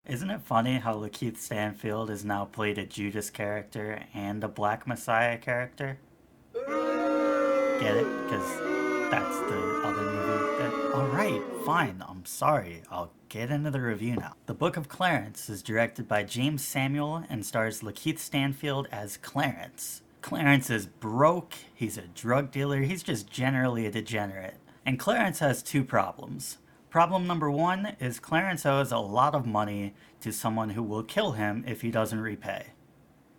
Isn't it funny how Lakeith Stanfield has now played a Judas character and a Black Messiah character? Get it? Because that's the other movie that. Alright, fine, I'm sorry. I'll get into the review now. The Book of Clarence is directed by Jeymes Samuel and stars Lakeith Stanfield as Clarence. Clarence is broke, he's a drug dealer, he's just generally a degenerate. And Clarence has two problems. Problem number one is Clarence owes a lot of money to someone who will kill him if he doesn't repay.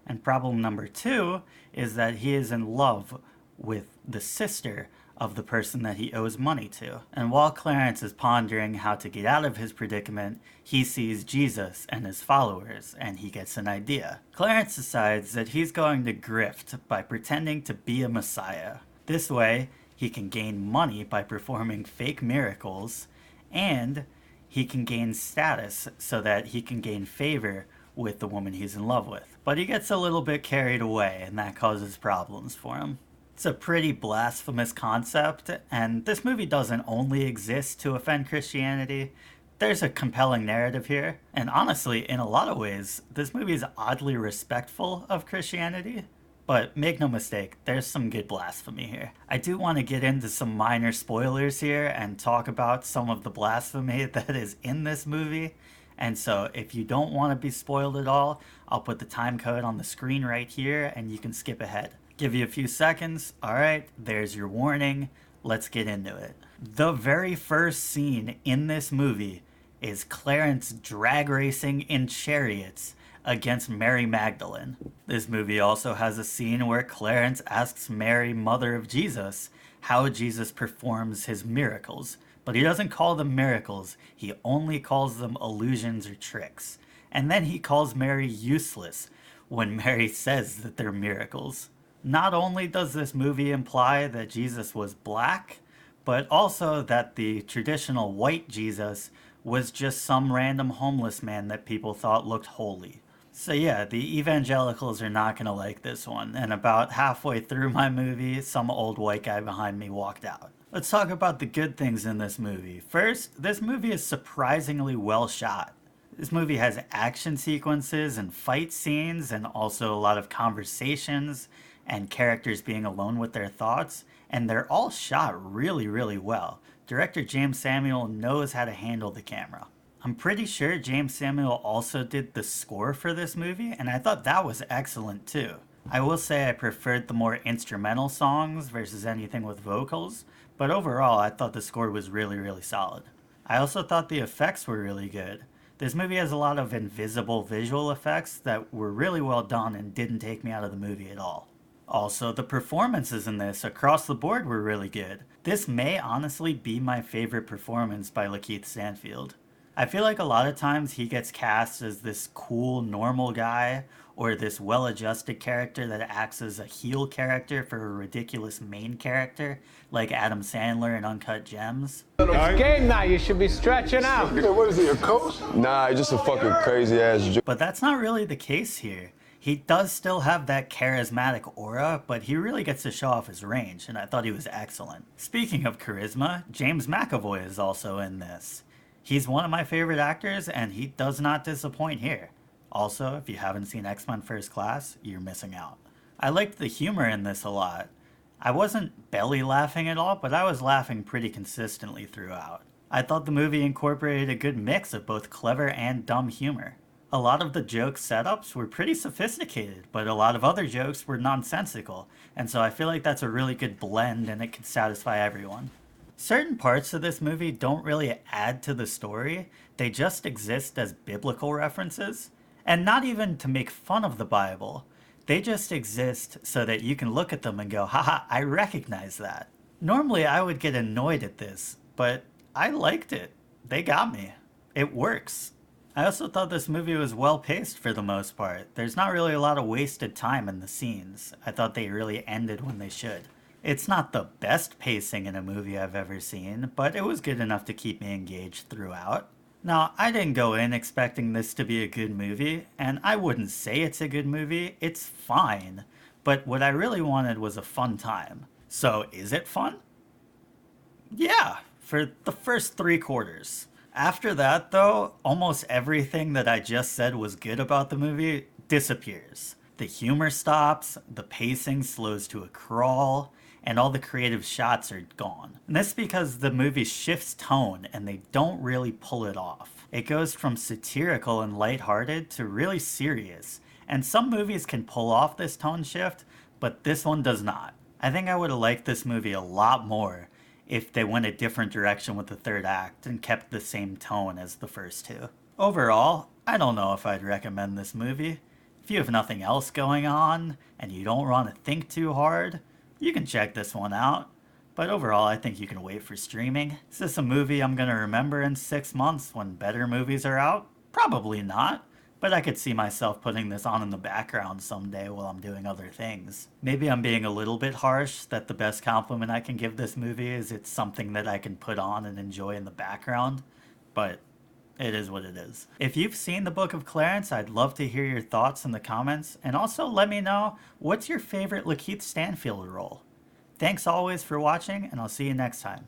And problem number two is that he is in love with the sister of the person that he owes money to. And while Clarence is pondering how to get out of his predicament, he sees Jesus and his followers, and he gets an idea. Clarence decides that he's going to grift by pretending to be a messiah. This way, he can gain money by performing fake miracles, and he can gain status so that he can gain favor with the woman he's in love with. But he gets a little bit carried away, and that causes problems for him. It's a pretty blasphemous concept, and this movie doesn't only exist to offend Christianity. There's a compelling narrative here, and honestly, in a lot of ways, this movie is oddly respectful of Christianity. But make no mistake, there's some good blasphemy here. I do want to get into some minor spoilers here and talk about some of the blasphemy that is in this movie. And so if you don't want to be spoiled at all, I'll put the time code on the screen right here and you can skip ahead. Give you a few seconds. All right, there's your warning. Let's get into it. The very first scene in this movie is Clarence drag racing in chariots against Mary Magdalene. This movie also has a scene where Clarence asks Mary, mother of Jesus, how Jesus performs his miracles. But he doesn't call them miracles, he only calls them illusions or tricks. And then he calls Mary useless when Mary says that they're miracles. Not only does this movie imply that Jesus was black, but also that the traditional white Jesus was just some random homeless man that people thought looked holy. So yeah, the evangelicals are not going to like this one, and about halfway through my movie, some old white guy behind me walked out. Let's talk about the good things in this movie. First, this movie is surprisingly well shot. This movie has action sequences and fight scenes, and also a lot of conversations and characters being alone with their thoughts, and they're all shot really, really well. Director Jeymes Samuel knows how to handle the camera. I'm pretty sure Jeymes Samuel also did the score for this movie, and I thought that was excellent too. I will say I preferred the more instrumental songs versus anything with vocals, but overall I thought the score was really, really solid. I also thought the effects were really good. This movie has a lot of invisible visual effects that were really well done and didn't take me out of the movie at all. Also, the performances in this across the board were really good. This may honestly be my favorite performance by Lakeith Stanfield. I feel like a lot of times he gets cast as this cool, normal guy, or this well-adjusted character that acts as a heel character for a ridiculous main character, like Adam Sandler in Uncut Gems. It's game night, you should be stretching out. What is he, a coach? Nah, he's just a fucking crazy ass. But that's not really the case here. He does still have that charismatic aura, but he really gets to show off his range, and I thought he was excellent. Speaking of charisma, James McAvoy is also in this. He's one of my favorite actors, and he does not disappoint here. Also, if you haven't seen X-Men First Class, you're missing out. I liked the humor in this a lot. I wasn't belly laughing at all, but I was laughing pretty consistently throughout. I thought the movie incorporated a good mix of both clever and dumb humor. A lot of the joke setups were pretty sophisticated, but a lot of other jokes were nonsensical, and so I feel like that's a really good blend and it could satisfy everyone. Certain parts of this movie don't really add to the story, they just exist as biblical references, and not even to make fun of the Bible. They just exist so that you can look at them and go, haha, I recognize that. Normally I would get annoyed at this, but I liked it. They got me. It works. I also thought this movie was well paced for the most part. There's not really a lot of wasted time in the scenes. I thought they really ended when they should. It's not the best pacing in a movie I've ever seen, but it was good enough to keep me engaged throughout. Now, I didn't go in expecting this to be a good movie, and I wouldn't say it's a good movie, it's fine. But what I really wanted was a fun time. So, is it fun? Yeah, for the first 3 quarters. After that, though, almost everything that I just said was good about the movie disappears. The humor stops, the pacing slows to a crawl, and all the creative shots are gone. And this is because the movie shifts tone and they don't really pull it off. It goes from satirical and lighthearted to really serious, and some movies can pull off this tone shift, but this one does not. I think I would have liked this movie a lot more if they went a different direction with the third act and kept the same tone as the first two. Overall, I don't know if I'd recommend this movie. If you have nothing else going on and you don't want to think too hard, you can check this one out. But overall, I think you can wait for streaming. Is this a movie I'm going to remember in 6 months when better movies are out? Probably not. But I could see myself putting this on in the background someday while I'm doing other things. Maybe I'm being a little bit harsh that the best compliment I can give this movie is it's something that I can put on and enjoy in the background, but it is what it is. If you've seen the Book of Clarence, I'd love to hear your thoughts in the comments, and also let me know what's your favorite Lakeith Stanfield role. Thanks always for watching, and I'll see you next time.